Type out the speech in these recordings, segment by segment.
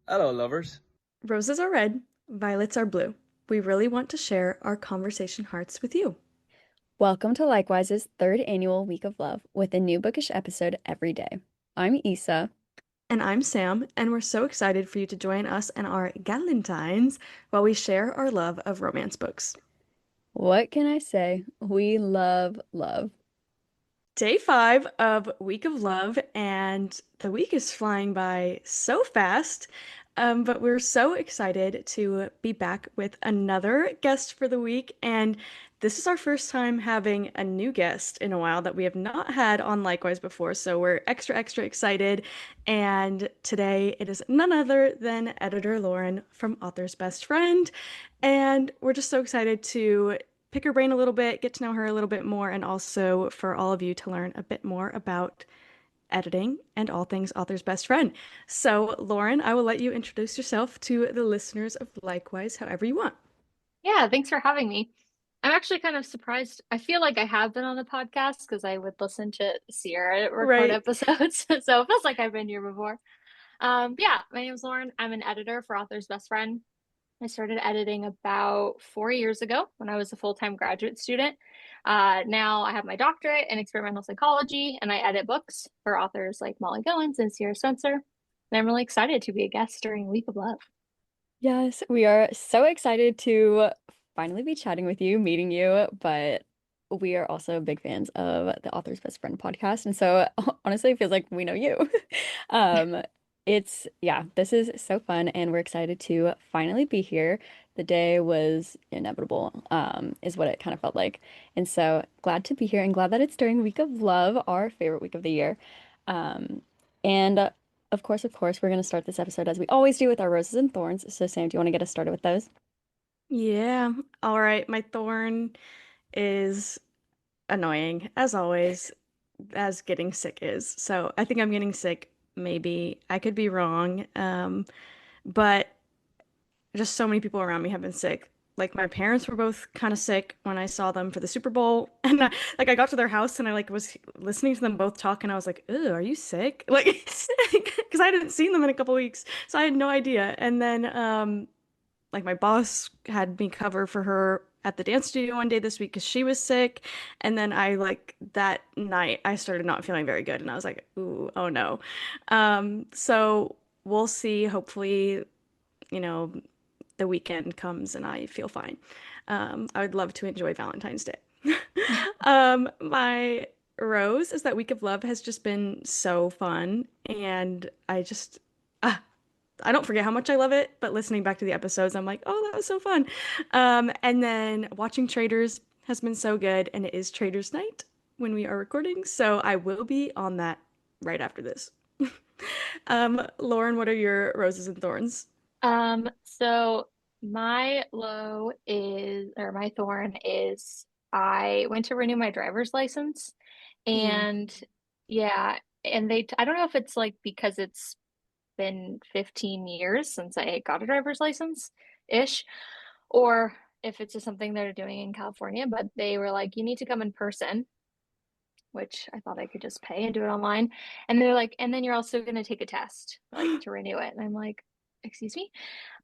Hello, lovers. Roses are red, violets are blue. We really want to share our conversation hearts with you. Welcome to Likewise's third annual Week of Love with a new bookish episode every day. I'm Issa. And I'm Sam, and we're so excited for you to join us and our Galentines while we share our love of romance books. What can I say? We love love. Day 5 of Week of Love, and the week is flying by so fast. But we're so excited to be back with another guest for the week. And this is our first time having a new guest in a while that we have not had on Likewise before. So we're extra, extra excited. And today it is none other than editor Lauren from Author's Best Friend. And we're just so excited to pick her brain a little bit, get to know her a little bit more, and also for all of you to learn a bit more about editing and all things Author's Best Friend. So, Lauren, I will let you introduce yourself to the listeners of Likewise however you want. Yeah, thanks for having me. I'm actually kind of surprised. I feel like I have been on the podcast because I would listen to Sierra record Right. episodes. So it feels like I've been here before. Yeah, my name is Lauren. I'm an editor for Author's Best Friend. I started editing about 4 years ago when I was a full-time graduate student. Now I have my doctorate in experimental psychology and I edit books for authors like Molly Goins and Sierra Spencer. And I'm really excited to be a guest during Week of Love. Yes, we are so excited to finally be chatting with you, meeting you, but we are also big fans of the Author's Best Friend podcast. And so honestly, it feels like we know you. Um, yeah, this is so fun, and we're excited to finally be here. The day was inevitable, is what it kind of felt like. And so glad to be here and glad that it's during Week of Love, our favorite week of the year. And of course, we're going to start this episode as we always do with our roses and thorns. So, Sam, do you want to get us started with those? Yeah. All right. My thorn is annoying, as always, as getting sick is. So I think I'm getting sick. Maybe I could be wrong. But just so many people around me have been sick. Like my parents were both kind of sick when I saw them for the Super Bowl, and I got to their house and I like was listening to them both talk, and I was like, "Ew, are you sick?" Like, because I hadn't seen them in a couple weeks, so I had no idea. And then like my boss had me cover for her at the dance studio one day this week because she was sick, and then I like that night I started not feeling very good, and I was like, "Ooh, oh no." So we'll see. Hopefully, you know the weekend comes and I feel fine. I would love to enjoy Valentine's Day. My rose is that Week of Love has just been so fun, and uh, I don't forget how much I love it, but listening back to the episodes, I'm like, oh, that was so fun. And then watching Traders has been so good, and it is Traders Night when we are recording, so I will be on that right after this. Lauren, what are your roses and thorns? So my low is, or my thorn is, I went to renew my driver's license Mm. and yeah, and I don't know if it's like because it's been 15 years since I got a driver's license ish, or if it's just something they're doing in California, but they were like, you need to come in person, which I thought I could just pay and do it online. And they're like, and then you're also going to take a test, like to renew it. And I'm like, excuse me?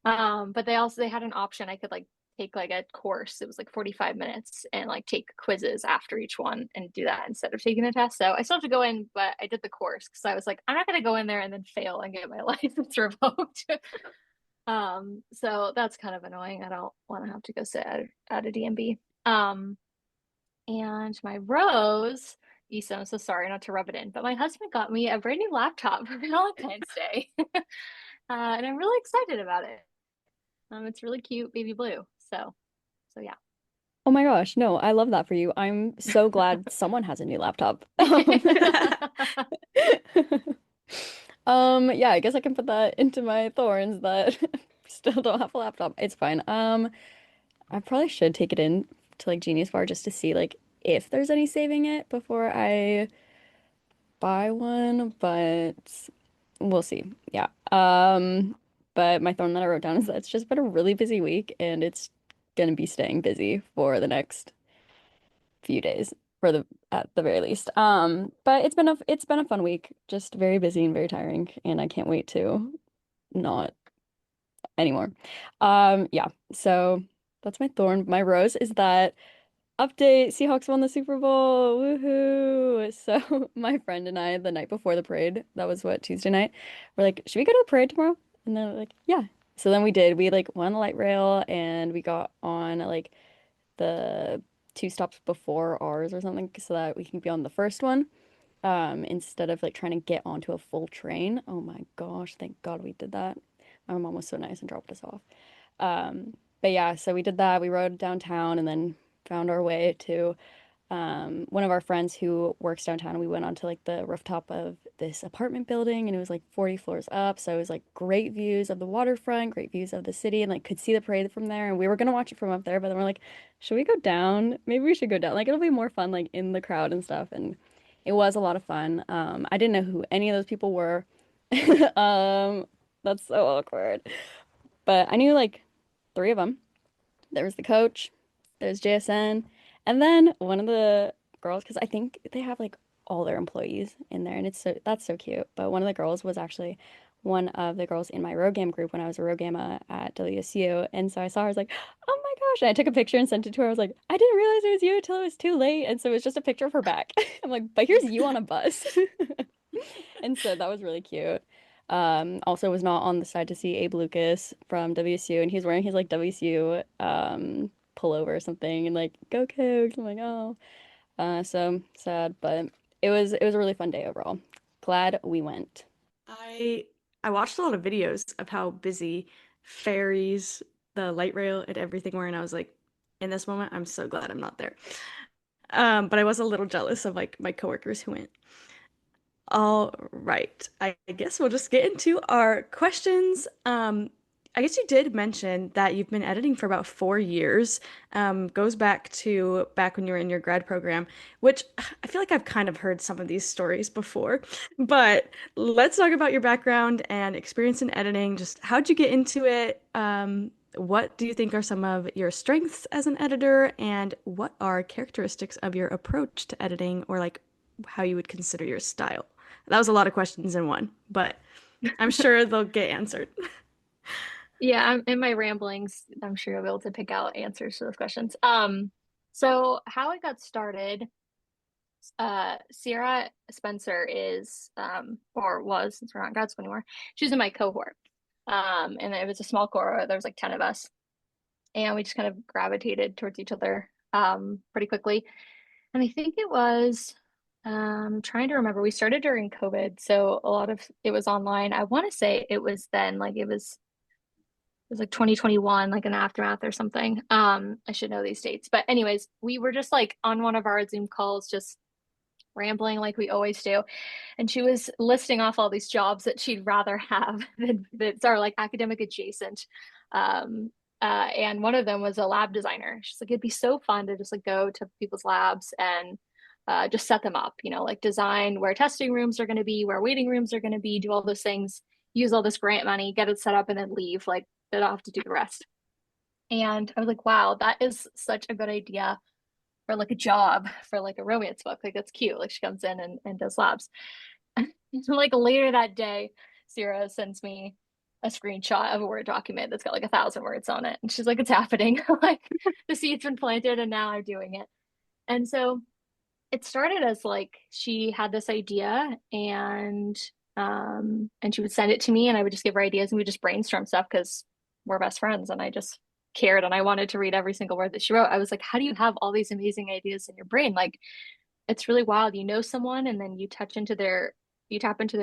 But they had an option. I could like take like a course. It was like 45 minutes and like take quizzes after each one and do that instead of taking a test. So I still have to go in, but I did the course because I was like, I'm not gonna go in there and then fail and get my license revoked. So that's kind of annoying. I don't want to have to go sit at a DMV. And my rose, Issa, I'm so sorry not to rub it in, but my husband got me a brand new laptop for Valentine's Day. And I'm really excited about it. It's really cute, baby blue. So yeah. Oh my gosh, no, I love that for you. I'm so glad someone has a new laptop. Yeah, I guess I can put that into my thorns that still don't have a laptop. It's fine. I probably should take it in to like Genius Bar just to see like if there's any saving it before I buy one, but we'll see. Yeah. But my thorn that I wrote down is that it's just been a really busy week and it's gonna be staying busy for the next few days for the at the very least. But it's been a fun week, just very busy and very tiring, and I can't wait to not anymore. Yeah, so that's my thorn. My rose is that update, Seahawks won the Super Bowl. Woohoo. So my friend and I, the night before the parade, that was what, Tuesday night, we're like, should we go to the parade tomorrow? And they're like, yeah. So then we did. We like went on the light rail and we got on like the two stops before ours or something so that we can be on the first one. Instead of like trying to get onto a full train. Oh my gosh, thank God we did that. My mom was so nice and dropped us off. But yeah, so we did that. We rode downtown and then found our way to one of our friends who works downtown. We went onto like the rooftop of this apartment building and it was like 40 floors up. So it was like great views of the waterfront, great views of the city, and like could see the parade from there. And we were gonna watch it from up there, but then we're like, should we go down? Maybe we should go down. Like it'll be more fun like in the crowd and stuff. And it was a lot of fun. I didn't know who any of those people were. Um, that's so awkward. But I knew like three of them. There was the coach, there's JSN, and then one of the girls, because I think they have like all their employees in there, and it's so that's so cute. But one of the girls was actually one of the girls in my road game group when I was a road game at WSU, and so I saw her, I was like, oh my gosh, and I took a picture and sent it to her. I was like, I didn't realize it was you until it was too late, and so it was just a picture of her back. I'm like, but here's you on a bus, and so that was really cute. Also was not on the side to see Abe Lucas from WSU, and he was wearing his like WSU pullover or something, and like go Cougs. I'm like, oh, so sad, but it was a really fun day overall. Glad we went. I I watched a lot of videos of how busy ferries, the light rail, and everything were, and I was like, in this moment, I'm so glad I'm not there. But I was a little jealous of like my coworkers who went. All right. I guess we'll just get into our questions. I guess you did mention that you've been editing for about 4 years. Goes back to back when you were in your grad program, which I feel like I've kind of heard some of these stories before. But let's talk about your background and experience in editing. Just how'd you get into it? What do you think are some of your strengths as an editor, and what are characteristics of your approach to editing, or like how you would consider your style? That was a lot of questions in one, but I'm sure they'll get answered. Yeah, in my ramblings, I'm sure you'll be able to pick out answers to those questions. So how I got started, Sierra Spencer is, or was, since we're not in grad school anymore, she was in my cohort. And it was a small cohort. There was like 10 of us, and we just kind of gravitated towards each other, pretty quickly. And I think it was, trying to remember, we started during COVID, so a lot of it was online. I want to say it was then, like it was like 2021, like an aftermath or something. I should know these dates. But anyways, we were just like on one of our Zoom calls, just rambling like we always do. And she was listing off all these jobs that she'd rather have than that are like academic adjacent. Um, and one of them was a lab designer. She's like, it'd be so fun to just like go to people's labs and just set them up, like design where testing rooms are going to be, where waiting rooms are going to be, do all those things, use all this grant money, get it set up, and then leave. Like they don't have to do the rest. And I was like, wow, that is such a good idea for like a job for like a romance book. Like that's cute. Like she comes in and does labs. Like later that day, Sarah sends me a screenshot of a Word document that's got like 1,000 words on it. And she's like, it's happening. Like the seed's been planted and now I'm doing it. And so it started as like she had this idea and she would send it to me and I would just give her ideas and we just brainstorm stuff because we're best friends and I just cared and I wanted to read every single word that she wrote. I was like, how do you have all these amazing ideas in your brain? Like it's really wild. You know someone and then you tap into their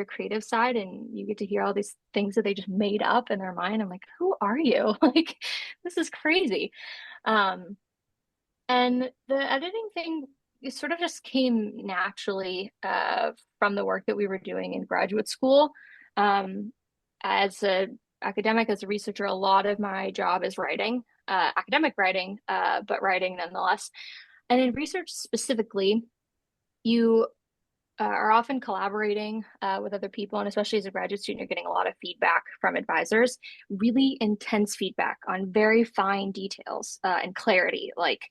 creative side and you get to hear all these things that they just made up in their mind. I'm like, who are you? Like, this is crazy. Um, and the editing thing, it sort of just came naturally from the work that we were doing in graduate school. Um, as a academic, as a researcher, a lot of my job is writing, academic writing, but writing nonetheless. And in research specifically, you are often collaborating with other people, and especially as a graduate student, you're getting a lot of feedback from advisors, really intense feedback on very fine details and clarity. Like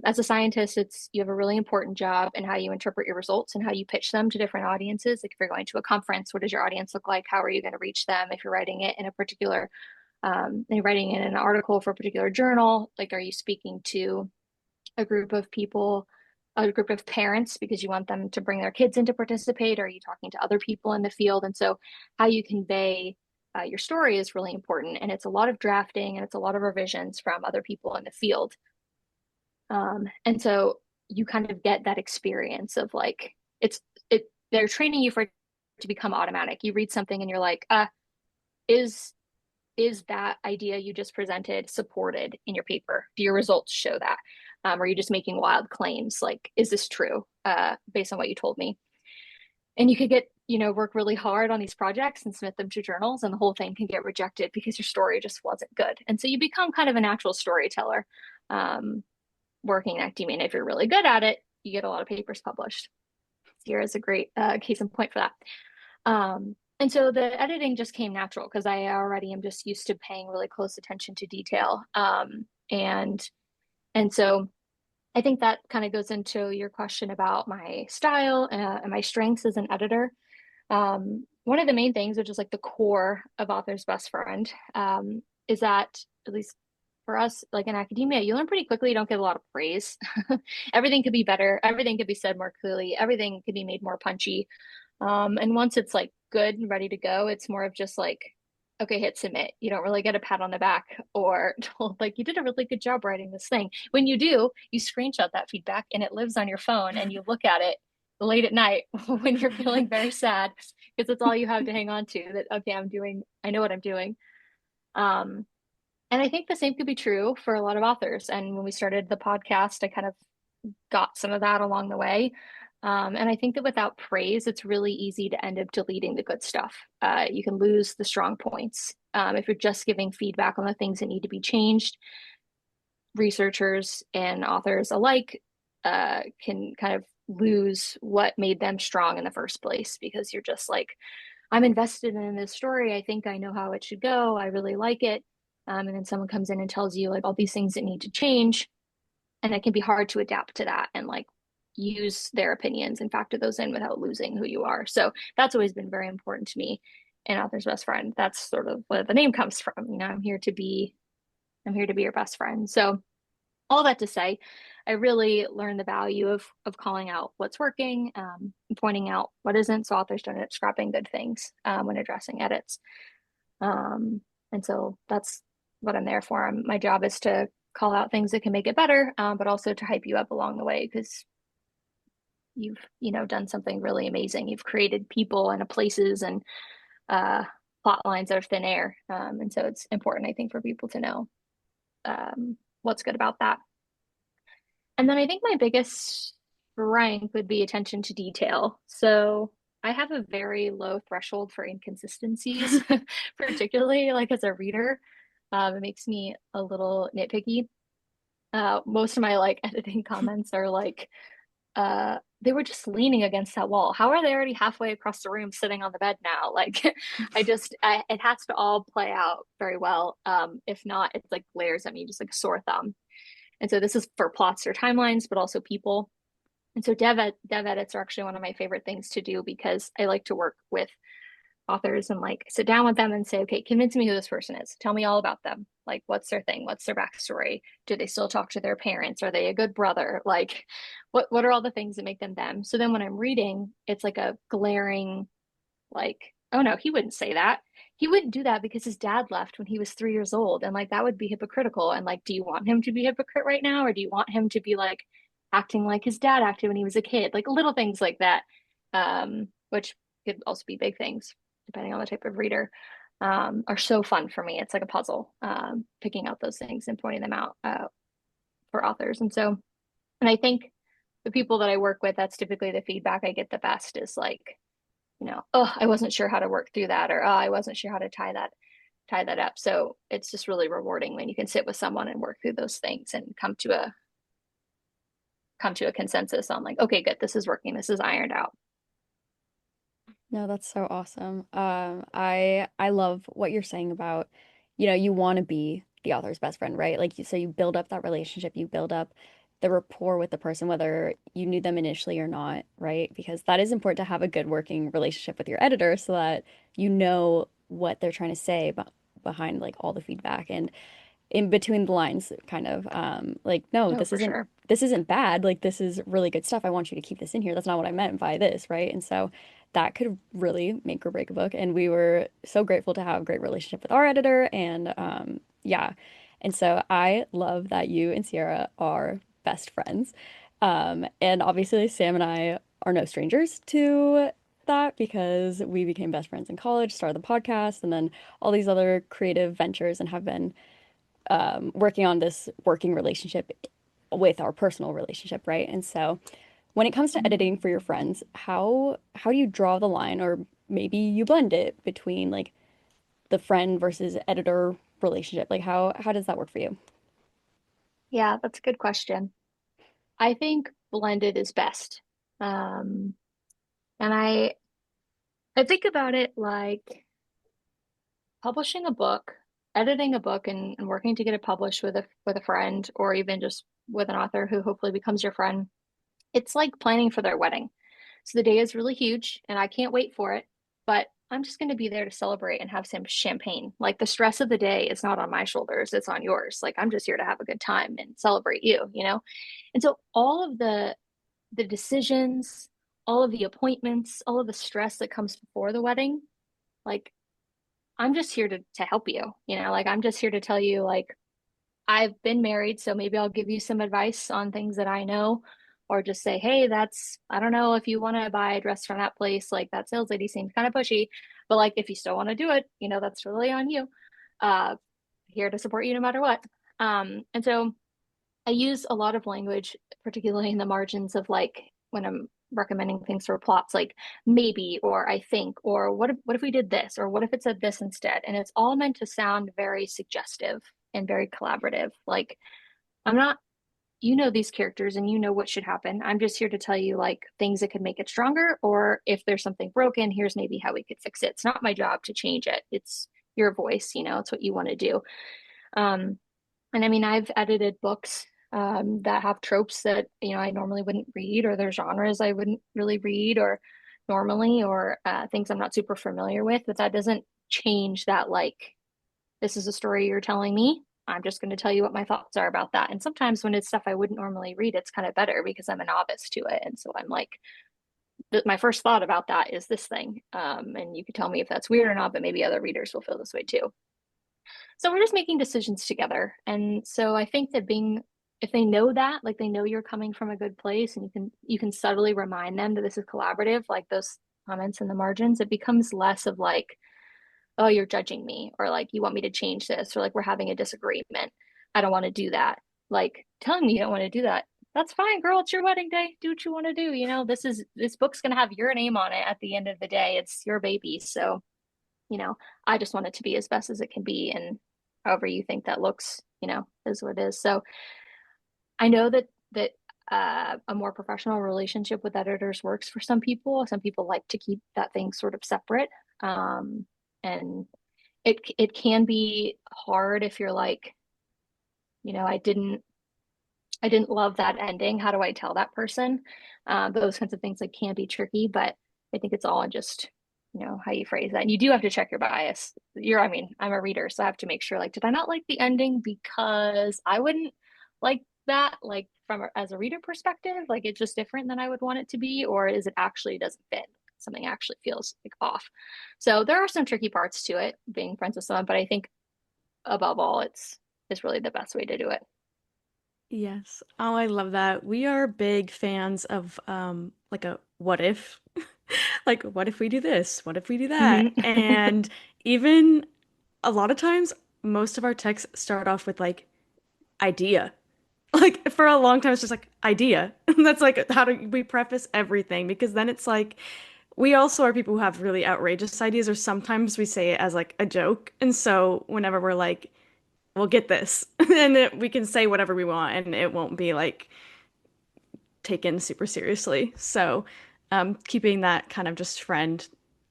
as a scientist, it's you have a really important job in how you interpret your results and how you pitch them to different audiences. Like if you're going to a conference, what does your audience look like? How are you going to reach them if you're writing it in a particular And you're writing in an article for a particular journal, like, are you speaking to a group of people, a group of parents because you want them to bring their kids in to participate? Or are you talking to other people in the field? And so how you convey your story is really important. And it's a lot of drafting and it's a lot of revisions from other people in the field. And so you kind of get that experience of like, they're training you for it to become automatic. You read something and you're like, is is that idea you just presented supported in your paper? Do your results show that? Or are you just making wild claims? Like, is this true based on what you told me? And you could get, work really hard on these projects and submit them to journals, and the whole thing can get rejected because your story just wasn't good. And so you become kind of a natural storyteller working in academia. And if you're really good at it, you get a lot of papers published. Here is a great case in point for that. And so the editing just came natural because I already am just used to paying really close attention to detail. And and so I think that kind of goes into your question about my style and my strengths as an editor. One of the main things, which is like the core of Author's Best Friend, is that, at least for us, like in academia, you learn pretty quickly you don't get a lot of praise. Everything could be better, everything could be said more clearly, everything could be made more punchy. And once it's like good and ready to go, it's more of just like, okay, hit submit. You don't really get a pat on the back or told like you did a really good job writing this thing. When you do, you screenshot that feedback and it lives on your phone and you look at it late at night when you're feeling very sad because it's all you have to hang on to, that okay, I know what I'm doing. Um, and I think the same could be true for a lot of authors. And when we started the podcast, I kind of got some of that along the way. And I think that without praise, it's really easy to end up deleting the good stuff. You can lose the strong points. If you're just giving feedback on the things that need to be changed, researchers and authors alike can kind of lose what made them strong in the first place because you're just like, I'm invested in this story. I think I know how it should go. I really like it. And then someone comes in and tells you like all these things that need to change, and it can be hard to adapt to that and like use their opinions and factor those in without losing who you are. So that's always been very important to me in Author's Best Friend. That's sort of where the name comes from. I'm here to be your best friend. So all that to say, I really learned the value of calling out what's working, and pointing out what isn't, so authors don't end up scrapping good things when addressing edits. And so that's what I'm there for. My job is to call out things that can make it better, but also to hype you up along the way because you've done something really amazing. You've created people and places and plot lines out of thin air, and so it's important, I think, for people to know what's good about that. And then I think my biggest strength would be attention to detail. So I have a very low threshold for inconsistencies, particularly like as a reader. It makes me a little nitpicky. Most of my like editing comments are like, they were just leaning against that wall. How are they already halfway across the room sitting on the bed now? Like, it has to all play out very well. If not, it's like glares at me, just like a sore thumb. And so this is for plots or timelines, but also people. And so dev edits are actually one of my favorite things to do because I like to work with authors and like sit down with them and say, okay, convince me who this person is. Tell me all about them. Like, what's their thing? What's their backstory? Do they still talk to their parents? Are they a good brother? Like, what are all the things that make them them? So then when I'm reading, it's like a glaring, like, oh no, he wouldn't say that. He wouldn't do that because his dad left when he was 3 years old. And like, that would be hypocritical. And like, do you want him to be a hypocrite right now? Or do you want him to be like acting like his dad acted when he was a kid? Like little things like that, which could also be big things depending on the type of reader, are so fun for me. It's like a puzzle, picking out those things and pointing them out for authors. And I think the people that I work with, that's typically the feedback I get the best is like, oh, I wasn't sure how to work through that, or oh, I wasn't sure how to tie that up. So it's just really rewarding when you can sit with someone and work through those things and come to a consensus on like, okay, good, this is working, this is ironed out. No, that's so awesome. I love what you're saying about, you want to be the author's best friend, right? Like so you build up that relationship, you build up the rapport with the person, whether you knew them initially or not, right? Because that is important to have a good working relationship with your editor so that you know what they're trying to say behind like all the feedback and in between the lines kind of like no, No, for sure. this isn't bad. Like this is really good stuff. I want you to keep this in here. That's not what I meant by this, right? And so that could really make or break a book. And we were so grateful to have a great relationship with our editor and yeah. And so I love that you and Sierra are best friends. And obviously Sam and I are no strangers to that because we became best friends in college, started the podcast, and then all these other creative ventures and have been working on this working relationship with our personal relationship, right? And so when it comes to Mhm. editing for your friends, how do you draw the line or maybe you blend it between like the friend versus editor relationship? Like how does that work for you? Yeah, that's a good question. I think blended is best. Um, and I think about it like publishing a book, editing a book and working to get it published with a friend or even just with an author who hopefully becomes your friend. It's like planning for their wedding. So the day is really huge and I can't wait for it, but I'm just going to be there to celebrate and have some champagne. Like the stress of the day is not on my shoulders, it's on yours. Like I'm just here to have a good time and celebrate you, you know? And so all of the decisions, all of the appointments, all of the stress that comes before the wedding, like I'm just here to help you, you know? Like I'm just here to tell you like I've been married, so maybe I'll give you some advice on things that I know, or just say, hey, I don't know if you want to buy a dress from that place, like that sales lady seems kind of pushy, but like if you still want to do it, you know, that's really on you. Uh, Here to support you no matter what. And so I use a lot of language, particularly in the margins of like when I'm recommending things for plots, like maybe, or I think, or what if we did this, or what if it said this instead? And it's all meant to sound very suggestive and very collaborative. Like I'm not, you know, these characters and you know what should happen. I'm just here to tell you like things that could make it stronger, or if there's something broken, here's maybe how we could fix it. It's not my job to change it. It's your voice, you know, it's what you want to do. Um, and I mean, I've edited books that have tropes that, you know, I normally wouldn't read, or there's genres I wouldn't really read or normally, or things I'm not super familiar with, but that doesn't change that, like, this is a story you're telling me. I'm just going to tell you what my thoughts are about that. And sometimes when it's stuff I wouldn't normally read, it's kind of better because I'm a novice to it. And so I'm like, my first thought about that is this thing. And you could tell me if that's weird or not, but maybe other readers will feel this way too. So we're just making decisions together. And so I think that being if they know that, like they know you're coming from a good place and you can subtly remind them that this is collaborative, like those comments in the margins, it becomes less of like, oh, you're judging me, or like you want me to change this, or like we're having a disagreement. I don't want to do that. Like telling me you don't want to do that. That's fine, girl. It's your wedding day. Do what you want to do. You know, this book's gonna have your name on it at the end of the day. It's your baby. So you know, I just want it to be as best as it can be. And however you think that looks, you know, is what it is. So I know that a more professional relationship with editors works for some people. Some people like to keep that thing sort of separate. And it can be hard if you're like, you know, I didn't love that ending. How do I tell that person? Those kinds of things like can be tricky, but I think it's all in just, you know, how you phrase that. And you do have to check your bias. I mean, I'm a reader, so I have to make sure, like, did I not like the ending because I wouldn't like that, like as a reader perspective, like it's just different than I would want it to be, or is it actually doesn't fit? Something actually feels like off. So there are some tricky parts to it, being friends with someone, but I think above all, it's really the best way to do it. Yes. Oh, I love that. We are big fans of like a what if? Like what if we do this? What if we do that? Hmm. And even a lot of times most of our texts start off with like idea. Like for a long time it's just like idea. That's like how do we preface everything because then it's like we also are people who have really outrageous ideas or sometimes we say it as like a joke. And so whenever we're like we'll get this and we can say whatever we want and it won't be like taken super seriously. So, keeping that kind of just friend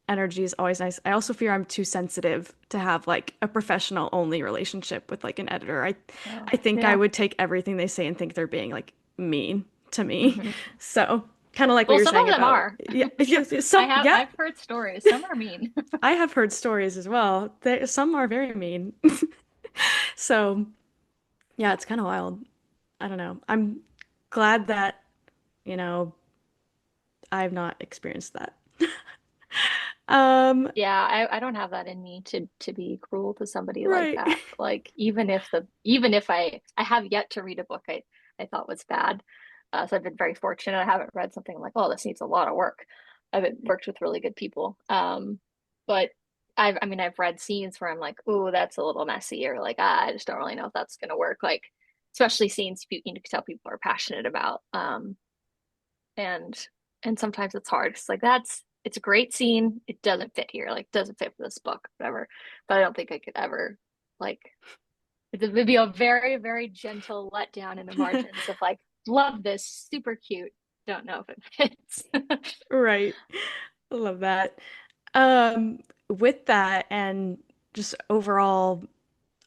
energy is always nice. I also fear I'm too sensitive to have like a professional only relationship with like an editor. Oh, I think I yeah. would take everything they say and think they're being like mean to me. Hmm. So, kind of like what Well, you're some of saying them about, are. yeah, yes, some, yeah, I've heard stories. Some are mean. I have heard stories as well. Some are very mean. So, yeah, it's kind of wild. I don't know. I'm glad that, you know, I've not experienced that. Um, Yeah, I don't have that in me to be cruel to somebody like right. that. Like even if I have yet to read a book I thought was bad. So I've been very fortunate. I haven't read something like, oh, this needs a lot of work. I've worked with really good people. But I mean I've read scenes where I'm like, oh, that's a little messy, or like, I just don't really know if that's gonna work. Like especially scenes you can tell people are passionate about. And sometimes it's hard. It's like it's a great scene. It doesn't fit here. Like doesn't fit for this book, whatever. But I don't think I could ever like it would be a very, very gentle letdown in the margins of like, love this, super cute. Don't know if it fits. Right. I love that. Um, with that and just overall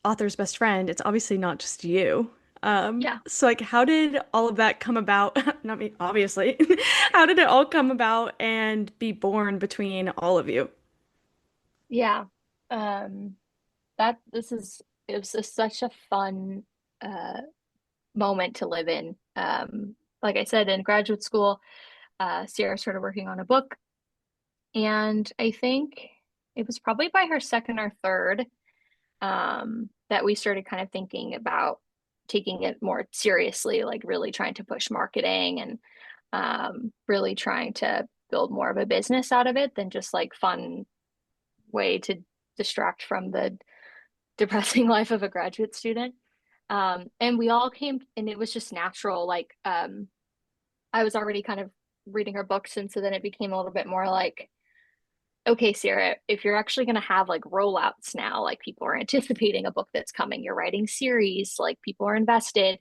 author's best friend, it's obviously not just you. Yeah. So like how did all of that come about? Not me, obviously. How did it all come about and be born between all of you? Yeah. Um that this is it was just such a fun uh moment to live in. Like I said, in graduate school, Sierra started working on a book. And I think it was probably by her second or third that we started kind of thinking about taking it more seriously, like really trying to push marketing and really trying to build more of a business out of it than just like fun way to distract from the depressing life of a graduate student. And we all came, and it was just natural. Like I was already kind of reading her books, and so then it became a little bit more like, okay, Sarah, if you're actually going to have like rollouts now, like people are anticipating a book that's coming, you're writing series, like people are invested,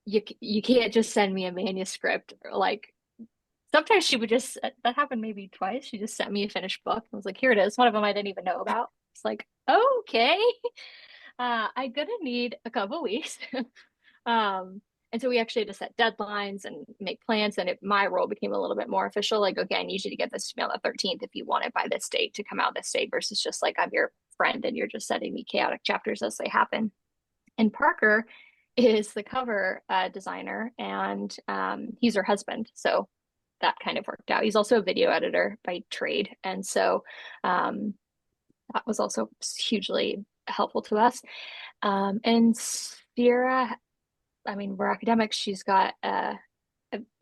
you can't just send me a manuscript. Or like sometimes she would just that happened maybe twice. She just sent me a finished book and was like, here it is. One of them I didn't even know about. It's like, okay, I'm gonna need a couple weeks. Um, and so we actually had to set deadlines and make plans. And my role became a little bit more official. Like, okay, I need you to get this to me on the 13th if you want it by this date to come out this date versus just like I'm your friend and you're just sending me chaotic chapters as they happen. And Parker is the cover designer and he's her husband. So that kind of worked out. He's also a video editor by trade. And so um, that was also hugely helpful to us. And Sierra, I mean, we're academics. She's got a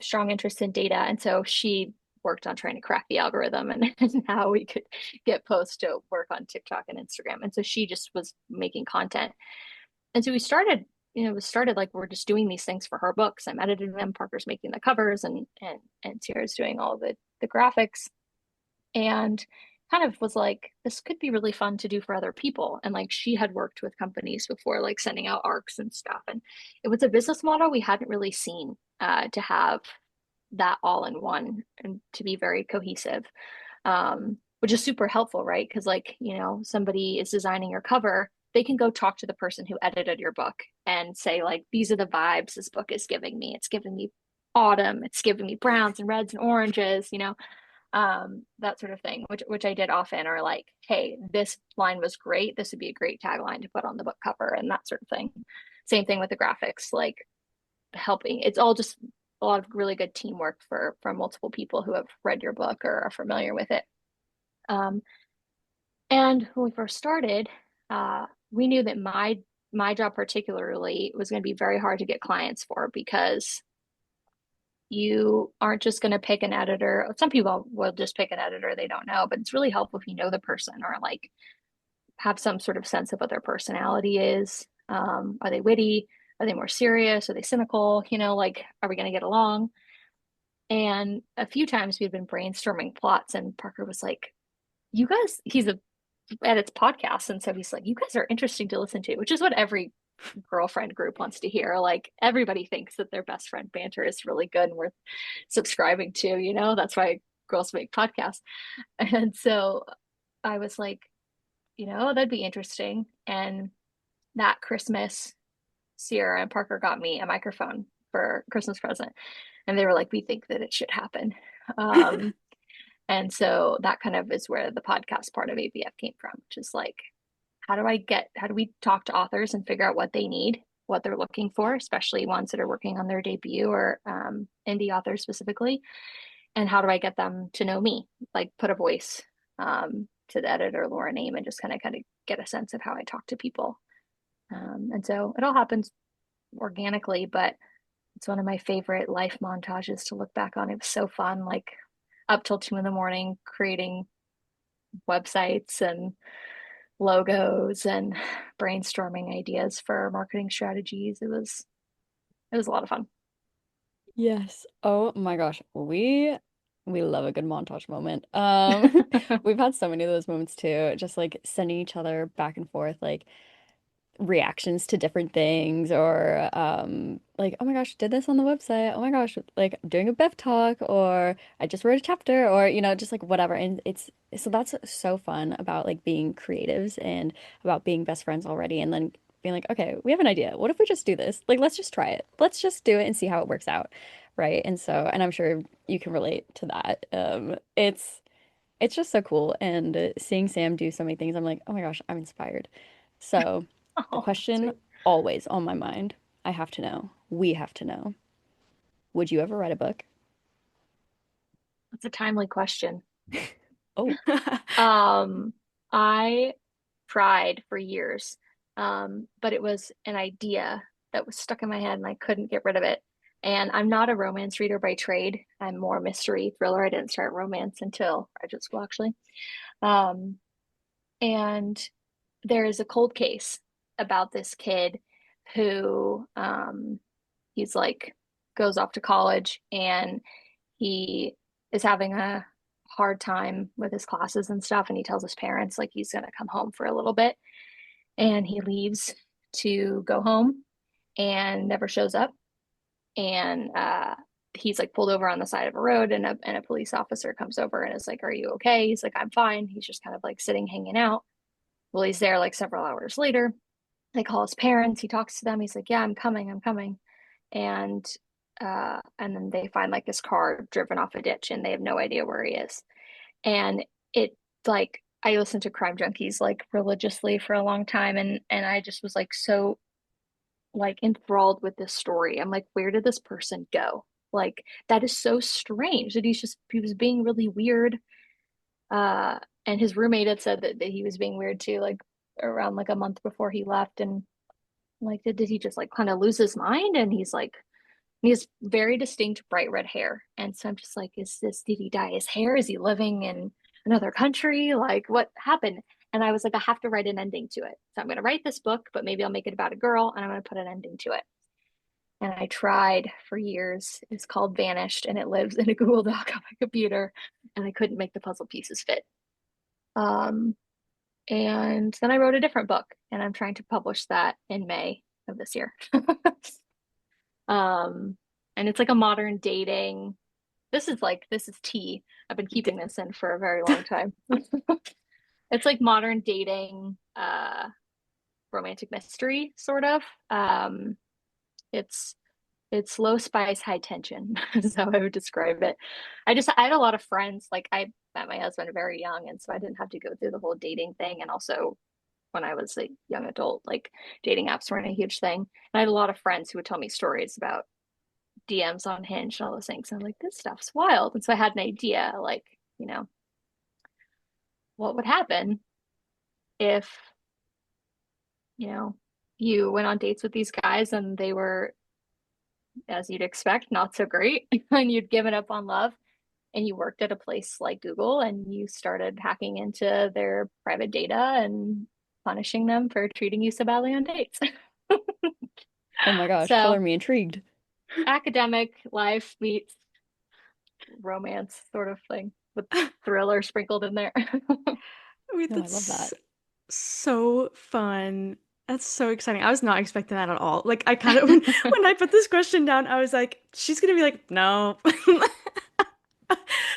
strong interest in data. And so she worked on trying to crack the algorithm and how we could get posts to work on TikTok and Instagram. And so she just was making content. And so we started, it started like we're just doing these things for her books. I'm editing them, Parker's making the covers, and Sierra's doing all the graphics. And kind of was like, this could be really fun to do for other people. And like she had worked with companies before, like sending out arcs and stuff. And it was a business model we hadn't really seen to have that all in one and to be very cohesive, which is super helpful, right? Because like, somebody is designing your cover, they can go talk to the person who edited your book and say like, these are the vibes this book is giving me. It's giving me autumn, it's giving me browns and reds and oranges, that sort of thing, which I did often, or like, hey, this line was great. This would be a great tagline to put on the book cover and that sort of thing. Same thing with the graphics, like helping. It's all just a lot of really good teamwork for from multiple people who have read your book or are familiar with it. Um, and when we first started, we knew that my job particularly was going to be very hard to get clients for because you aren't just going to pick an editor. Some people will just pick an editor they don't know, but it's really helpful if you know the person or like have some sort of sense of what their personality is. Are they witty? Are they more serious? Are they cynical? Like, are we going to get along? And a few times we'd been brainstorming plots, and Parker was like, you guys, he's at its podcast. And so he's like, you guys are interesting to listen to, which is what every girlfriend group wants to hear. Like everybody thinks that their best friend banter is really good and worth subscribing to, that's why girls make podcasts. And so I was like, that'd be interesting. And that Christmas, Sierra and Parker got me a microphone for Christmas present. And they were like, we think that it should happen. Um, and so that kind of is where the podcast part of ABF came from, which is like, how do we talk to authors and figure out what they need, what they're looking for, especially ones that are working on their debut or indie authors specifically, and how do I get them to know me, like put a voice to the editor Laura name and just kind of get a sense of how I talk to people. And so it all happens organically, but it's one of my favorite life montages to look back on. It was so fun, like up till 2 in the morning, creating websites and logos and brainstorming ideas for marketing strategies. It was a lot of fun. Yes. Oh my gosh. We love a good montage moment. We've had so many of those moments too, just like sending each other back and forth like reactions to different things or like oh my gosh, did this on the website. Oh my gosh, like I'm doing a Bev talk or I just wrote a chapter or just like whatever. And it's so that's so fun about like being creatives and about being best friends already and then being like, okay, we have an idea. What if we just do this? Like let's just try it. Let's just do it and see how it works out. Right. And so, and I'm sure you can relate to that. It's just so cool. And seeing Sam do so many things, I'm like, oh my gosh, I'm inspired. So, the Oh, question sweet. always on my mind, I have to know, we have to know, would you ever write a book? That's a timely question. Oh, Um, I tried for years, but it was an idea that was stuck in my head and I couldn't get rid of it. And I'm not a romance reader by trade. I'm more mystery thriller. I didn't start romance until graduate school, actually. Um, and there is a cold case about this kid who he's like goes off to college and he is having a hard time with his classes and stuff, and he tells his parents like he's going to come home for a little bit, and he leaves to go home and never shows up. And he's like pulled over on the side of a road, and a police officer comes over and is like, are you okay? He's like, I'm fine. He's just kind of like sitting hanging out. Well, he's there like several hours later. They call his parents. He talks to them. He's like, yeah, I'm coming. And then they find like this car driven off a ditch and they have no idea where he is. And it like I listened to Crime Junkies like religiously for a long time, and I just was like so like enthralled with this story. I'm like, where did this person go? Like that is so strange that he was being really weird. And his roommate had said that he was being weird too, like around like a month before he left. And like, did he just like kind of lose his mind? And he has very distinct bright red hair. And so I'm just like, did he dye his hair? Is he living in another country? Like, what happened? And I was like, I have to write an ending to it. So I'm going to write this book, but maybe I'll make it about a girl and I'm going to put an ending to it. And I tried for years. It's called Vanished and it lives in a Google Doc on my computer. And I couldn't make the puzzle pieces fit. Um, and then I wrote a different book and I'm trying to publish that in May of this year. Um, and it's like a modern dating. This is tea. I've been keeping this in for a very long time. It's like modern dating, romantic mystery, sort of. It's it's low spice, high tension, is how I would describe it. I had a lot of friends. Like I met my husband very young, and so I didn't have to go through the whole dating thing. And also when I was a young adult, like dating apps weren't a huge thing. And I had a lot of friends who would tell me stories about DMs on Hinge and all those things. And I'm like, this stuff's wild. And so I had an idea, like, what would happen if, you know, you went on dates with these guys and they were, as you'd expect, not so great, and you'd given up on love and you worked at a place like Google and you started hacking into their private data and punishing them for treating you so badly on dates. oh my gosh, color So me intrigued. academic life meets romance sort of thing with thriller sprinkled in there. Wait, No, I love that's that. so fun. That's so exciting. I was not expecting that at all. Like I kind of when I put this question down, I was like, she's gonna be like, no.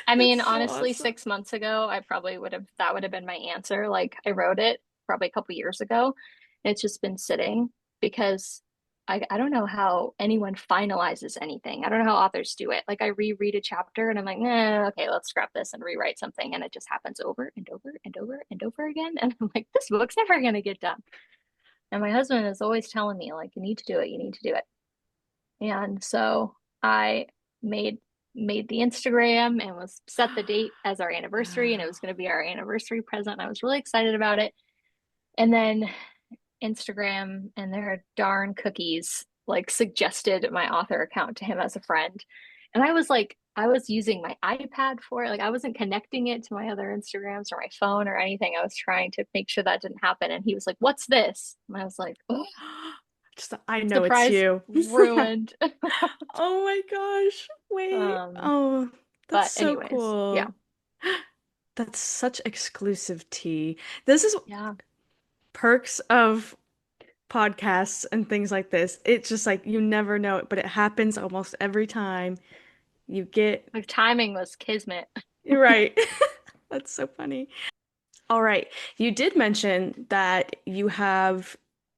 I mean, That's so honestly, awesome. 6 months ago, I probably that would have been my answer. Like I wrote it probably a couple years ago. It's just been sitting because I don't know how anyone finalizes anything. I don't know how authors do it. Like I reread a chapter and I'm like, okay, let's scrap this and rewrite something. And it just happens over and over and over and over again. And I'm like, this book's never gonna get done. And my husband is always telling me, like, you need to do it, you need to do it. And so I made made the Instagram and was set the date as our anniversary, and it was Wow. going to be our anniversary present. I was really excited about it. And then Instagram and their darn cookies like suggested my author account to him as a friend. And I was like, I was using my iPad for it. Like I wasn't connecting it to my other Instagrams or my phone or anything. I was trying to make sure that didn't happen. And he was like, "What's this?" And I was like, "Oh, Just I know it's surprise you. ruined." Oh my gosh. Wait. Um, Oh, that's but so anyways, yeah. cool. That's such exclusive tea. This is Yeah. perks of podcasts and things like this. It's just like you never know it, but it happens almost every time you get. The timing was kismet. You're right. That's so funny. All right. You did mention that you have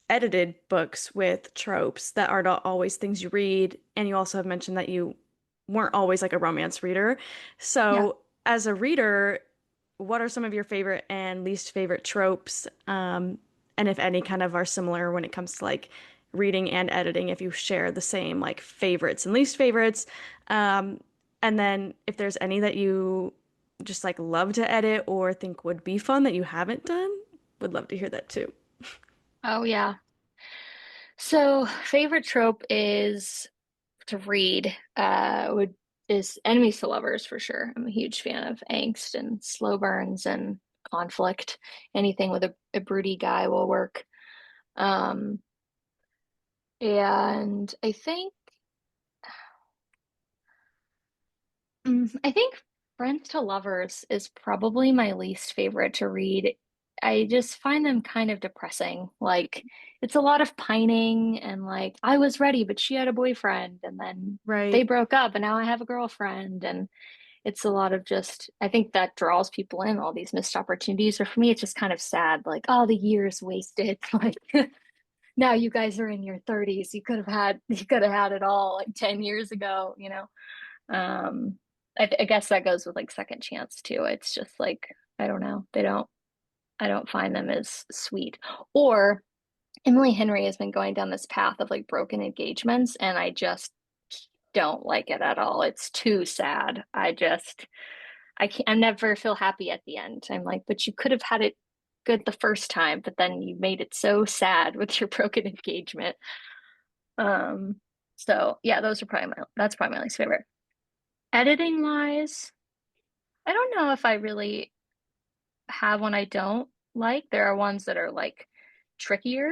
edited books with tropes that are not always things you read, and you also have mentioned that you weren't always like a romance reader. Yeah. So, as a reader, what are some of your favorite and least favorite tropes? And if any kind of are similar when it comes to like reading and editing, if you share the same like favorites and least favorites. Um, and then if there's any that you just like love to edit or think would be fun that you haven't done, would love to hear that too. Oh yeah. So favorite trope is to read would is enemies to lovers for sure. I'm a huge fan of angst and slow burns and conflict. Anything with a broody guy will work. Um, and I think Friends to Lovers is probably my least favorite to read. I just find them kind of depressing. Like it's a lot of pining and like I was ready, but she had a boyfriend and then they Right. broke up and now I have a girlfriend and it's a lot of just I think that draws people in all these missed opportunities. Or for me, it's just kind of sad, like, oh, the years wasted. Like now you guys are in your 30s. You could have had it all like 10 years ago, you know? Um, I guess that goes with like second chance too. It's just like, I don't know. I don't find them as sweet. Or Emily Henry has been going down this path of like broken engagements, and I just don't like it at all. It's too sad. I can't, I never feel happy at the end. I'm like, but you could have had it good the first time, but then you made it so sad with your broken engagement. Um, so yeah, that's probably my least favorite. Editing wise, I don't know if I really have one I don't like. There are ones that are like trickier.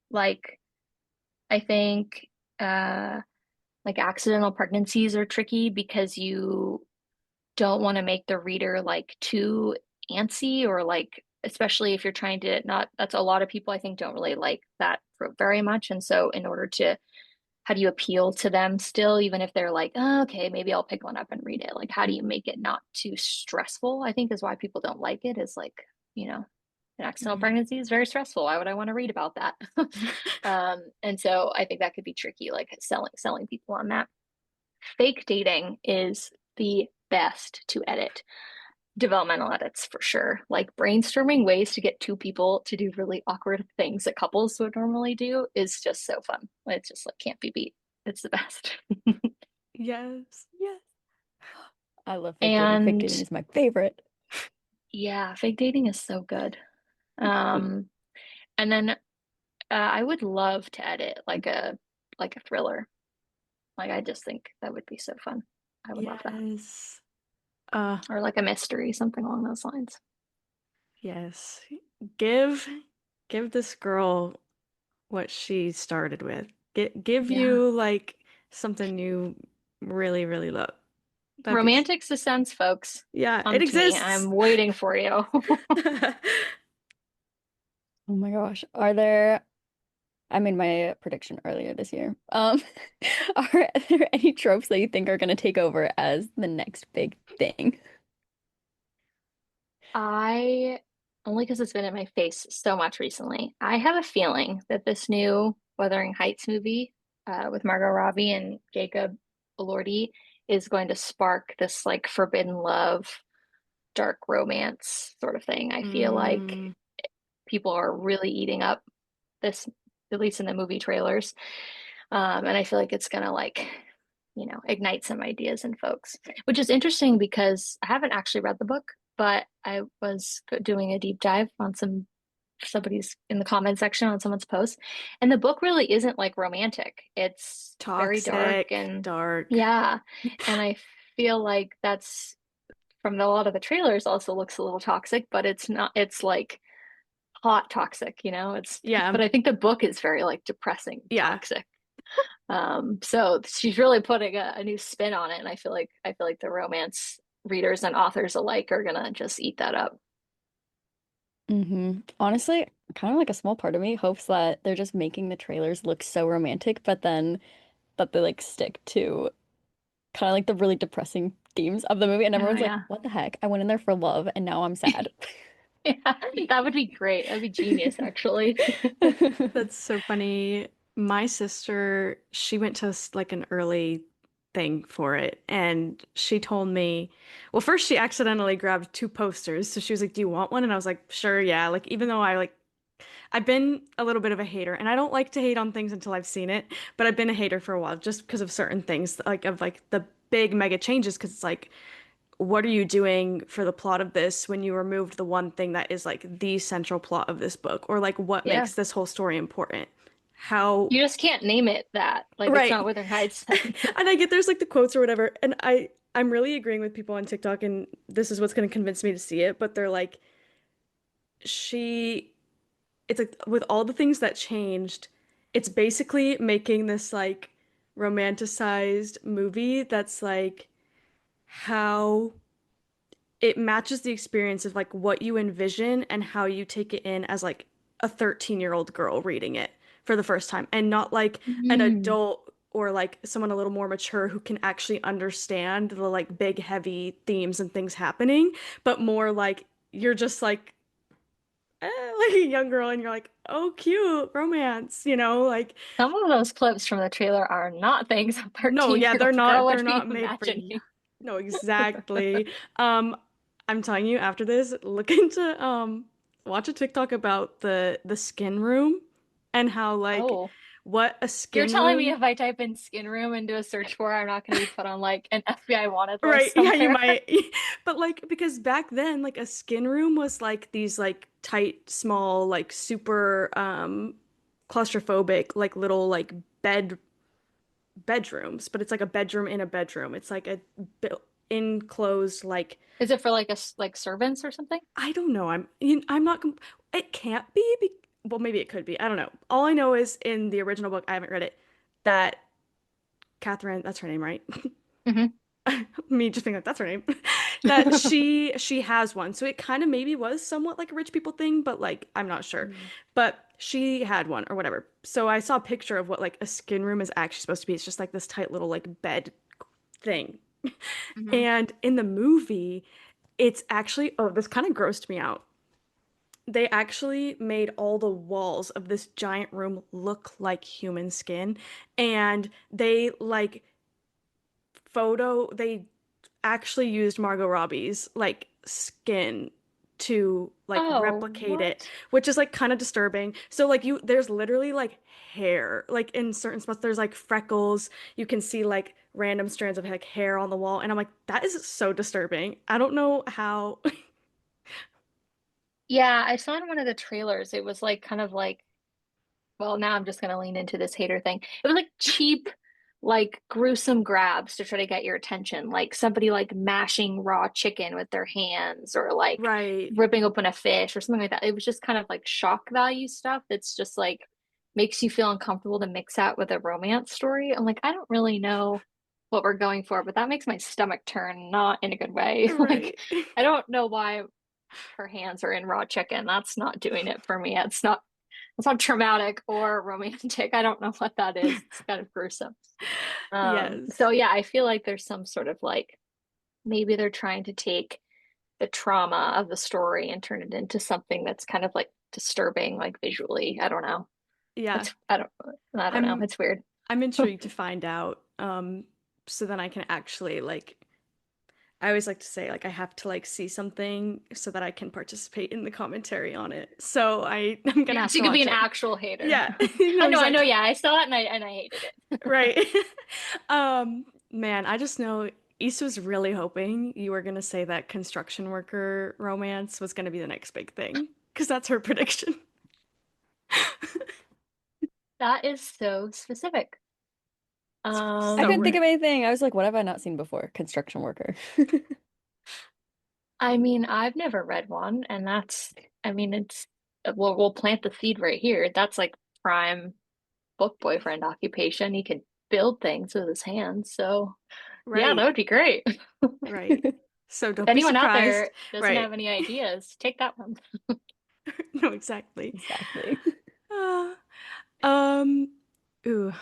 Like I think uh like accidental pregnancies are tricky because you don't want to make the reader like too antsy or like especially if you're trying to not that's a lot of people I think don't really like that very much. And so in order to how do you appeal to them still, even if they're like, oh, okay, maybe I'll pick one up and read it? Like, how do you make it not too stressful? I think is why people don't like it, is like, you know, an accidental Right. pregnancy is very stressful. Why would I want to read about that? And so I think that could be tricky, like selling people on that. Fake dating is the best to edit. Developmental edits for sure. Like brainstorming ways to get two people to do really awkward things that couples would normally do is just so fun. It's just like can't be beat. It's the best. Yes. Yes. I love fake dating. Fake And dating is my favorite. yeah, fake dating is so good. Um, and then I would love to edit like a thriller. Like I just think that would be so fun. I would love that. Yes. Uh, Or like a mystery, something along those lines. yes. Give give this girl what she started with. Give Yeah. you like something you really, really love. That'd be, Romantic suspense, folks. yeah, it Come to me. exists. I'm waiting for you. Oh my gosh. I made my prediction earlier this year. Are there any tropes that you think are going to take over as the next big thing? I only because it's been in my face so much recently. I have a feeling that this new Wuthering Heights movie with Margot Robbie and Jacob Elordi is going to spark this like forbidden love, dark romance sort of thing. I feel like Mm, people are really eating up this, at least in the movie trailers. And I feel like it's gonna like, ignite some ideas in folks, which is interesting because I haven't actually read the book, but I was doing a deep dive on somebody's in the comment section on someone's post, and the book really isn't like romantic. It's very dark toxic, and dark. yeah, and I feel like that's from a lot of the trailers also looks a little toxic, but it's not, it's like hot toxic, it's, Yeah, but I think the book is very like depressing yeah. toxic. So she's really putting a new spin on it, and I feel like the romance readers and authors alike are gonna just eat that up. Honestly, kind of like a small part of me hopes that they're just making the trailers look so romantic, but then that they like stick to kind of like the really depressing themes of the movie, and Oh everyone's like, yeah. "What the heck? I went in there for love, and now I'm sad." Yeah, that would be great. That'd be genius, actually. That's so funny. My sister, she went to like an early thing for it, and she told me, well, first she accidentally grabbed two posters. So she was like, "Do you want one?" And I was like, "Sure, yeah." Like even though I've been a little bit of a hater, and I don't like to hate on things until I've seen it, but I've been a hater for a while just because of certain things, like of like the big mega changes, because it's like what are you doing for the plot of this when you removed the one thing that is like the central plot of this book? Or like what Yeah. makes this whole story important? How, You just can't name it that. Like it's not right. Wuthering Heights then. And I get there's like the quotes or whatever, and I'm really agreeing with people on TikTok, and this is what's going to convince me to see it, but they're like, she, it's like with all the things that changed, it's basically making this like romanticized movie that's like how it matches the experience of like what you envision and how you take it in as like a 13-year-old girl reading it for the first time and not like an Mm. adult or like someone a little more mature who can actually understand the like big heavy themes and things happening, but more like you're just like a young girl and you're like, oh, cute, romance, like Some of those clips from the trailer are not things a no, yeah, 13-year-old girl they're would be not made for you. imagining. No, exactly. Um, I'm telling you, after this, look into watch a TikTok about the skin room and how like Oh. what a You're skin telling me room. if I type in skin room and do a search for it, I'm not going to be put on like an FBI wanted list Right, yeah, you somewhere. might. But like because back then like a skin room was like these like tight, small, like super claustrophobic like little like bedrooms, but it's like a bedroom in a bedroom. It's like a enclosed like Is it for like like servants or something? I don't know. I'm not. It can't be. Well, maybe it could be. I don't know. All I know is in the original book, I haven't read it, that Catherine, that's her name, right? Hmm. Me just being like, that's her name. That she has one. So it kind of maybe was somewhat like a rich people thing, but like I'm not sure. But she had one or whatever. So I saw a picture of what like a skin room is actually supposed to be. It's just like this tight little like bed thing. Hmm. And in the movie, it's actually, oh, this kind of grossed me out. They actually made all the walls of this giant room look like human skin. And they actually used Margot Robbie's like skin to like Oh, replicate it, what? which is like kind of disturbing. So like there's literally like hair, like in certain spots, there's like freckles. You can see like random strands of like hair on the wall. And I'm like, that is so disturbing. I don't know how. Yeah, I saw in one of the trailers. It was like kind of like, well, now I'm just going to lean into this hater thing. It was like cheap, like gruesome grabs to try to get your attention, like somebody like mashing raw chicken with their hands or like Right. ripping open a fish or something like that. It was just kind of like shock value stuff that's just like makes you feel uncomfortable to mix that with a romance story. I'm like, I don't really know what we're going for, but that makes my stomach turn not in a good way. Like, Right. I don't know why her hands are in raw chicken. That's not doing it for me. It's not traumatic or romantic. I don't know what that is. It's kind of gruesome. So Yes. yeah, I feel like there's some sort of like maybe they're trying to take the trauma of the story and turn it into something that's kind of like disturbing, like visually. I don't know. Yeah. It's I don't know. I'm It's weird. I'm intrigued to find out. So then I can actually like I always like to say like I have to like see something so that I can participate in the commentary on it. So I'm gonna have So you to could be watch an it. actual hater. Yeah, you know I know, exactly. yeah, I saw it and I hated it. Right. Man, I just know Issa was really hoping you were gonna say that construction worker romance was gonna be the next big thing, because that's her prediction. That is so specific. I So couldn't think weird. of anything. I was like, what have I not seen before? Construction worker. I mean, I've never read one, and I mean, we'll plant the seed right here. That's like prime book boyfriend occupation. He can build things with his hands. So, yeah, that Right, would be great. right. So If don't be anyone out surprised. there doesn't Right. have any ideas, take that one. No, exactly. Exactly. Uh, um,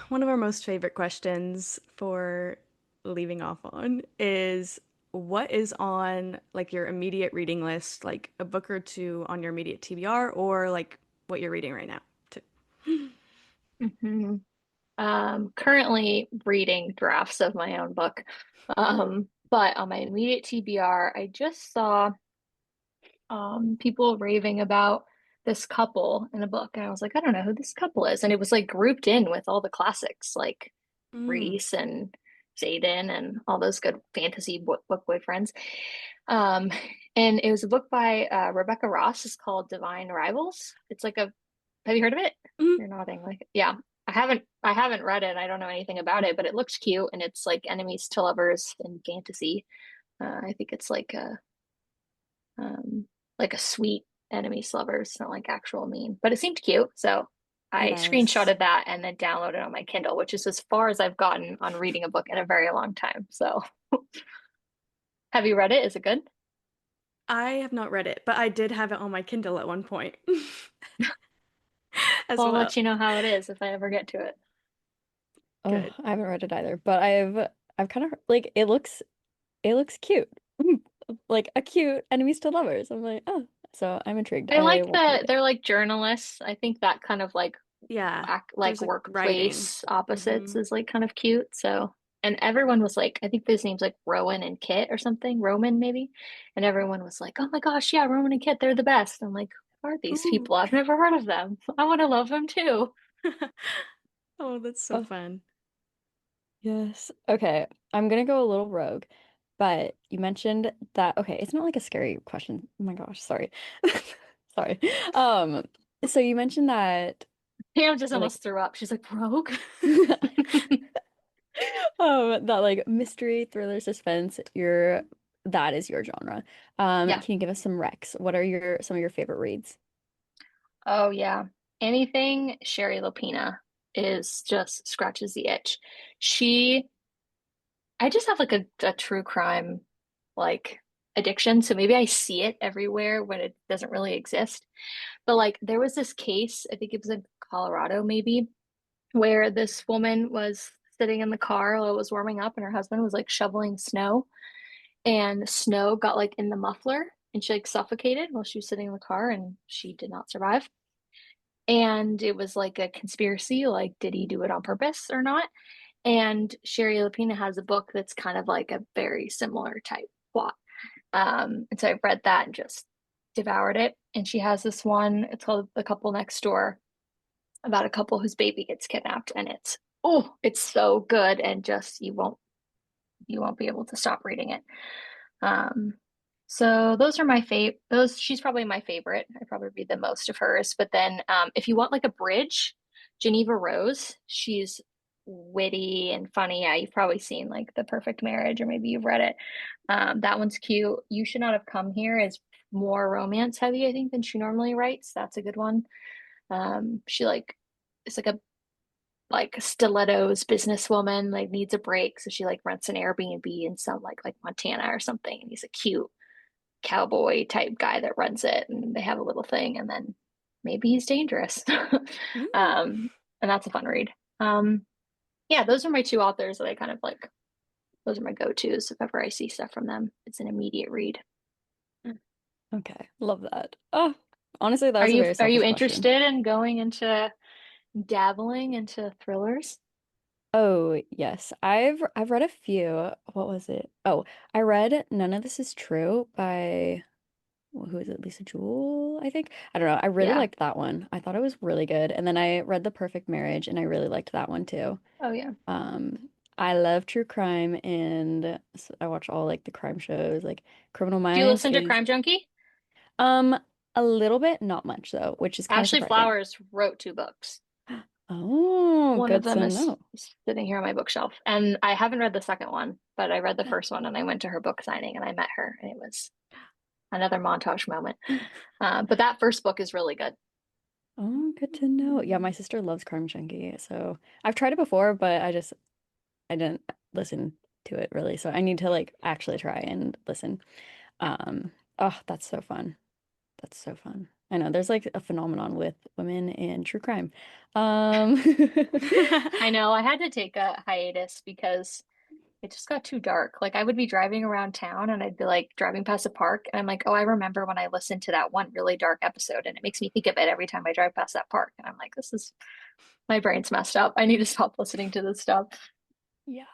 one of our most favorite questions for leaving off on is what is on like your immediate reading list, like a book or two on your immediate TBR, or like what you're reading right now, too. hmm Currently reading drafts of my own book. But on my immediate TBR, I just saw people raving about this couple in a book, and I was like, I don't know who this couple is, and it was like grouped in with all the classics like Mm, Reese and Xaden and all those good fantasy book boyfriends. Um, and it was a book by Rebecca Ross. It's called Divine Rivals. It's like a Have you heard of it? mm, You're nodding like yeah. I haven't read it. I don't know anything about it, but it looks cute and it's like enemies to lovers in fantasy. I think it's um like a sweet enemies to lovers, not like actual mean. But it seemed cute, so I Yes. screenshotted that and then downloaded it on my Kindle, which is as far as I've gotten on reading a book in a very long time. So, have you read it? Is it good? I have not read it, but I did have it on my Kindle at one point as Well, I'll well. let you know how it is if I ever get to it. Oh, Good. I haven't read it either, but I've kind of like it looks cute. Like a cute enemies to lovers. I'm like, oh, so I'm intrigued. I I like want to read that it. they're like journalists. I think that kind of like Yeah, like there's like writing. workplace opposites Hmm. is like kind of cute. So, and everyone was like, I think his name's like Rowan and Kit or something, Roman maybe. And everyone was like, oh my gosh, yeah, Roman and Kit, they're the best. I'm like, who are these Ooh. people? I've never heard of them. I want to love them too. Oh, that's so Oh, fun. yes. Okay. I'm gonna go a little rogue, but you mentioned that okay, it's not like a scary question. Oh my gosh, sorry. Sorry. Um, so you mentioned that Pam just like almost threw up. She's like, Rogue? that like mystery, thriller, suspense, that is your genre. Yeah. Can you give us some recs? What are your some of your favorite reads? Oh, yeah. Anything Sherry Lupina is just scratches the itch. She I just have like a true crime like addiction. So maybe I see it everywhere when it doesn't really exist. But like there was this case, I think it was in Colorado maybe, where this woman was sitting in the car while it was warming up and her husband was like shoveling snow and snow got like in the muffler and she like suffocated while she was sitting in the car and she did not survive. And it was like a conspiracy, like did he do it on purpose or not? And Sherry Lapina has a book that's kind of like a very similar type plot. And so I read that and just devoured it. And she has this one, it's called The Couple Next Door, about a couple whose baby gets kidnapped. And it's so good and just you won't be able to stop reading it. Um, so those are my favorite. Those she's probably my favorite. I probably read the most of hers. But then if you want like a bridge, Geneva Rose, she's witty and funny. Yeah, you've probably seen like The Perfect Marriage, or maybe you've read it. That one's cute. You Should Not Have Come Here is more romance heavy, I think, than she normally writes. That's a good one. She like it's like stilettos businesswoman like needs a break so she like rents an Airbnb in some like Montana or something and he's a cute cowboy type guy that runs it and they have a little thing and then maybe he's dangerous. Ooh. um and that's a fun read. Yeah, those are my two authors that I kind of like those are my go-tos if ever I see stuff from them. It's an immediate read. Okay, love that. Oh, honestly, that Are was a you very are you selfish question. interested in going into dabbling into thrillers? Oh, yes. I've read a few. What was it? Oh, I read None of This Is True by who is it? Lisa Jewell, I think. I don't know. I really Yeah. liked that one. I thought it was really good. And then I read The Perfect Marriage and I really liked that one too. Oh yeah. I love true crime and I watch all like the crime shows. Like Criminal Do you Minds listen to is Crime Junkie? um a little bit, not much though, which is kind of Ashley surprising. Flowers wrote two books. Oh, One of good them to is know. sitting here on my bookshelf, and I haven't read the second one, but I read the first one, and I went to her book signing, and I met her, and it was another montage moment. But that first book is really good. Oh, good to know. Yeah, my sister loves Crime Junkie, so I've tried it before, but I didn't listen to it really. So I need to like actually try and listen. Oh, that's so fun. That's so fun. I know there's like a phenomenon with women in true crime. Um I know I had to take a hiatus because it just got too dark. Like I would be driving around town and I'd be like driving past a park and I'm like, oh, I remember when I listened to that one really dark episode and it makes me think of it every time I drive past that park. And I'm like, this is my brain's messed up. I need to stop listening to this stuff. yeah.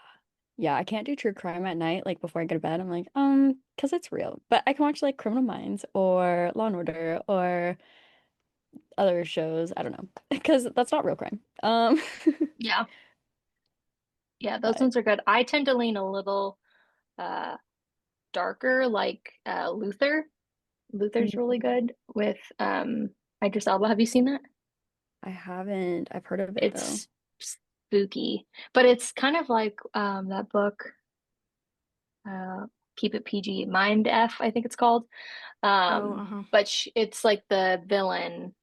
Yeah, I can't do true crime at night, like before I go to bed. I'm like, because it's real. But I can watch like Criminal Minds or Law and Order or other shows. I don't know. Because that's not real crime. Yeah. Yeah, those But ones are good. I tend to lean a little uh darker, like Luther. Luther's really mm, good with Idris Elba. Have you seen that? I haven't. I've heard of it though. It's spooky, but it's kind of like that book, uh, Keep It PG, Mind F, I think it's called. Oh, Um, uh-huh. but it's like the villain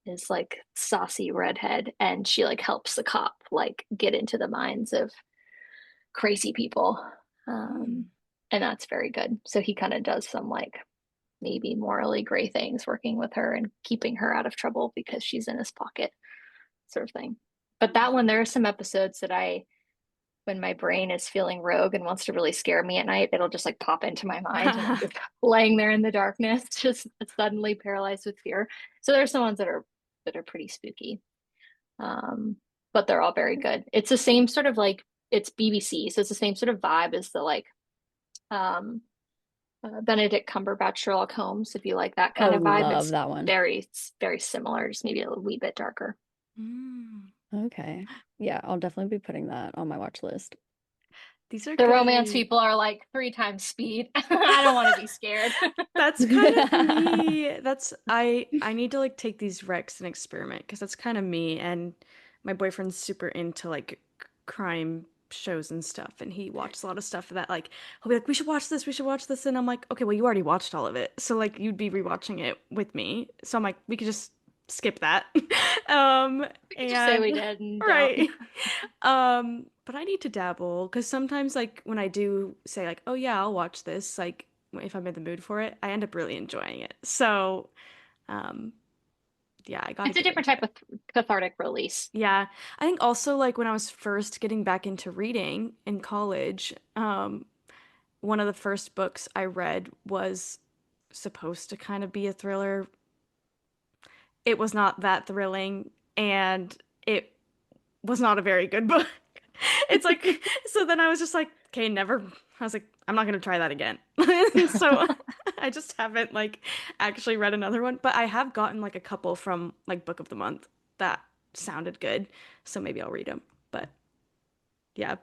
is like saucy redhead, and she like helps the cop like get into the minds of crazy people. Um, Hmm. and that's very good. So he kind of does some like maybe morally gray things working with her and keeping her out of trouble because she's in his pocket, sort of thing. But that one, there are some episodes that when my brain is feeling rogue and wants to really scare me at night, it'll just like pop into my mind and I'm just laying there in the darkness, just suddenly paralyzed with fear. So there's some ones that are pretty spooky. Um, but they're all very good. It's the same sort of like it's BBC, so it's the same sort of vibe as the like um Benedict Cumberbatch Sherlock Holmes, if you like that Oh, kind of vibe. love It's that one. very similar, just maybe a wee bit darker. Mm. Okay. Yeah, I'll definitely be putting that on my watch list. These are The romance good. people are like three times speed. I don't want to be scared. That's kind of me. That's I need to like take these recs and experiment because that's kind of me. And my boyfriend's super into like crime shows and stuff, and he watches a lot of stuff that like he'll be like, "We should watch this. We should watch this," and I'm like, "Okay, well, you already watched all of it, so like you'd be rewatching it with me." So I'm like, "We could just skip that." Um, We could just say we and did and don't. right. But I need to dabble because sometimes like when I do say like, "Oh yeah, I'll watch this," like if I'm in the mood for it, I end up really enjoying it. So, um, yeah, I gotta It's a get different into type it. of cathartic release. Yeah, I think also like when I was first getting back into reading in college, one of the first books I read was supposed to kind of be a thriller. It was not that thrilling, and it was not a very good book. It's like, so then I was just like, okay, never. I was like, I'm not gonna try that again. So I just haven't like actually read another one, but I have gotten like a couple from like Book of the Month that sounded good, so maybe I'll read them. But yeah,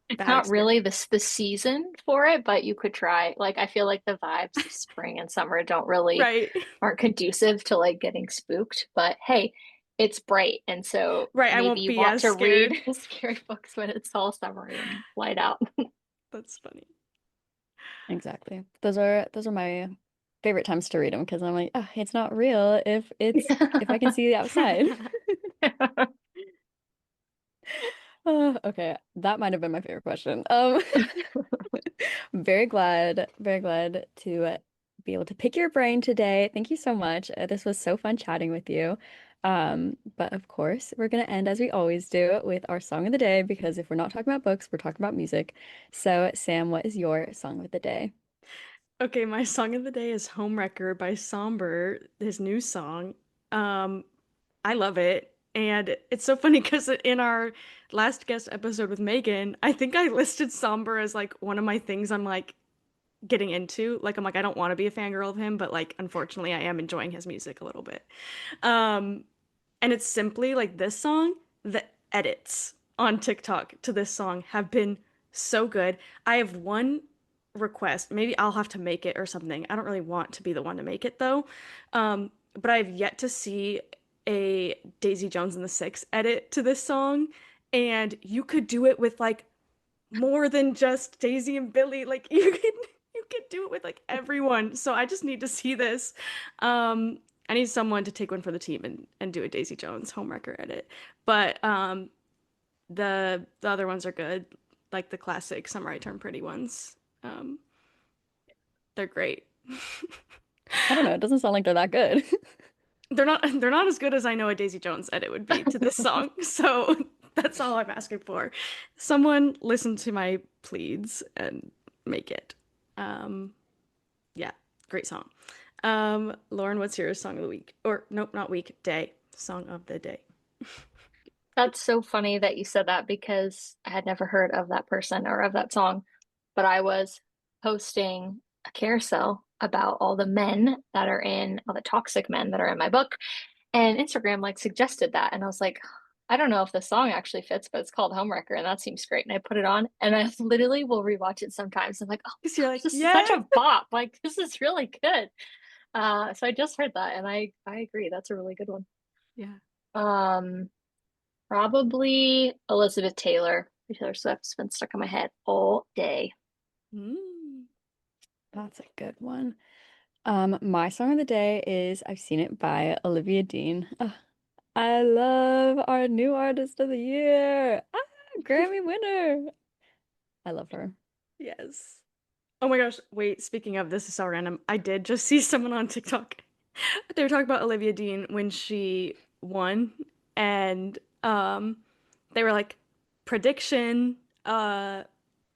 It's bad not really experience. the season for it, but you could try. Like I feel like the vibes of spring and summer don't really Right, aren't conducive to like getting spooked. But hey, it's bright, and so right. I maybe won't you be want as to read scared. scary books when it's all summery and light out. That's funny. Exactly. Those are my favorite times to read them because I'm like, oh, it's not real if I can see the outside. Okay, that might have been my favorite question. Very glad to be able to pick your brain today. Thank you so much. This was so fun chatting with you. But of course, we're gonna end as we always do with our song of the day because if we're not talking about books, we're talking about music. So, Sam, what is your song of the day? Okay, my song of the day is Homewrecker by Somber, his new song. Um, I love it. And it's so funny because in our last guest episode with Megan, I think I listed Somber as like one of my things I'm like getting into. Like I'm like, I don't want to be a fangirl of him, but like unfortunately I am enjoying his music a little bit. Um, and it's simply like this song, the edits on TikTok to this song have been so good. I have one request. Maybe I'll have to make it or something. I don't really want to be the one to make it though. But I've yet to see a Daisy Jones and the Six edit to this song. And you could do it with like more than just Daisy and Billy. Like you could do it with like everyone. So I just need to see this. Um, I need someone to take one for the team and do a Daisy Jones homewrecker edit. But the other ones are good, like the classic Summer I Turn Pretty ones. Um, they're great. I don't know. It doesn't sound like they're that good. They're not as good as I know a Daisy Jones edit would be to this song. So that's all I'm asking for. Someone listen to my pleads and make it. Um, yeah, great song. Lauren, what's your song of the week? Or nope, not week, day. Song of the day. That's so funny that you said that because I had never heard of that person or of that song, but I was posting a carousel about all the men that are in, all the toxic men that are in my book, and Instagram like suggested that, and I was like, I don't know if the song actually fits, but it's called Homewrecker, and that seems great. And I put it on, and I literally will rewatch it sometimes. I'm like, oh Because my you're gosh, like, this is yeah, such a bop! Like this is really good. So I just heard that, and I agree, that's a really good one. yeah. Um, Probably Elizabeth Taylor. Taylor Swift's been stuck in my head all day. Mm. That's a good one. My song of the day is I've Seen It by Olivia Dean. I love our new artist of the year. Grammy winner. I love her. Yes. Oh my gosh, wait, speaking of this is so random. I did just see someone on TikTok. They were talking about Olivia Dean when she won, and they were like, prediction, uh,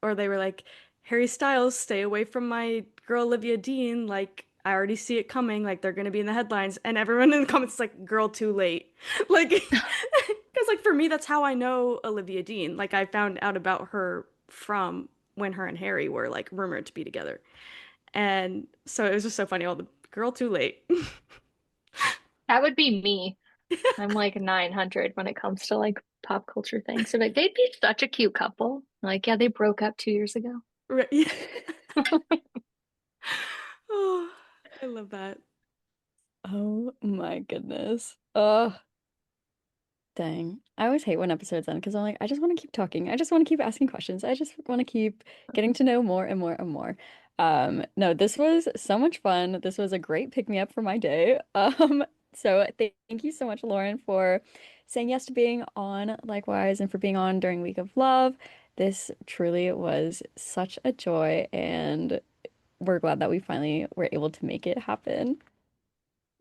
or they were like, Harry Styles, stay away from my girl Olivia Dean. Like, I already see it coming. Like, they're gonna be in the headlines. And everyone in the comments is like, girl, too late. Like, because like for me, that's how I know Olivia Dean. Like, I found out about her from when her and Harry were like rumored to be together. And so it was just so funny. All the girl, too late. That would be me. I'm like 900 when it comes to like pop culture things. So like they'd be such a cute couple. Like, yeah, they broke up 2 years ago. Right. Yeah. Oh, I love that. Oh my goodness. Dang. I always hate when episodes end because I'm like, I just want to keep talking. I just want to keep asking questions. I just want to keep getting to know more and more and more. No, this was so much fun. This was a great pick me up for my day. So thank you so much, Lauren, for saying yes to being on likewise and for being on during Week of Love. This truly was such a joy, and we're glad that we finally were able to make it happen.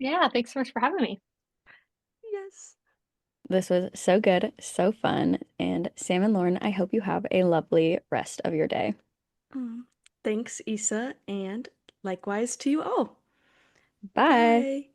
Yeah, thanks so much for having me. Yes. This was so good, so fun. And Sam and Lauren, I hope you have a lovely rest of your day. Thanks, Issa, and likewise to you all. Bye. Bye.